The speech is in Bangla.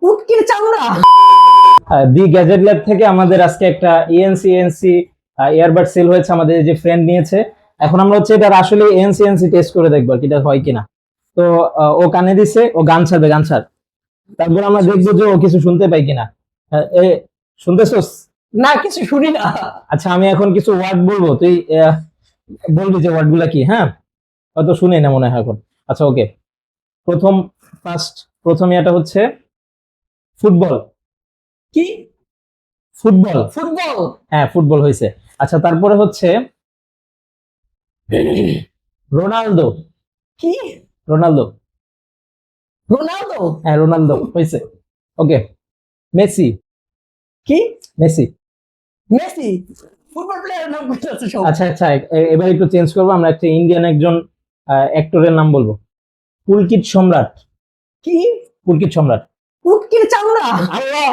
উটকির চামড়া। দি গ্যাজেট ল্যাব থেকে আমাদের আজকে একটা এএনসি ইয়ারবাড সেল হয়েছে, আমাদের যে ফ্রেন্ড নিয়েছে। এখন আমরা হচ্ছে এটা আসলে এএনসি টেস্ট করে দেখবো আর কি এটা হয় কিনা। তো ও কানে দিছে, ও গান ছাড়বে, গান ছাড়, তারপর আমরা দেখবো যে ও কিছু শুনতে পাই কিনা। এ শুনতেছস? না, কিছু শুনি না। আচ্ছা, আমি এখন কিছু ওয়ার্ড বলবো, তুই বলবি যে ওয়ার্ড গুলা কি। হ্যাঁ, হয়তো শুনে না মনে হয় এখন। আচ্ছা, ওকে। প্রথম প্রথম এটা হচ্ছে ফুটবল। কি? Football, football. হ্যাঁ ফুটবল হয়েছে। আচ্ছা, তারপরে হচ্ছে রোনালদো। কি? Ronaldo, Ronaldo. হ্যাঁ রোনালদো হয়েছে। ওকে। মেসি। কি? মেসি। মেসি। ফুটবল প্লেয়ারের নাম বলতেছে সব। আচ্ছা আচ্ছা, এবার একটু চেঞ্জ করবো, আমরা একটা ইন্ডিয়ান একজন অ্যাক্টরের নাম বলবো। পুলকিত সম্রাট। কি? পুলকিত সম্রাট। উটকির চামড়া। আল্লাহ!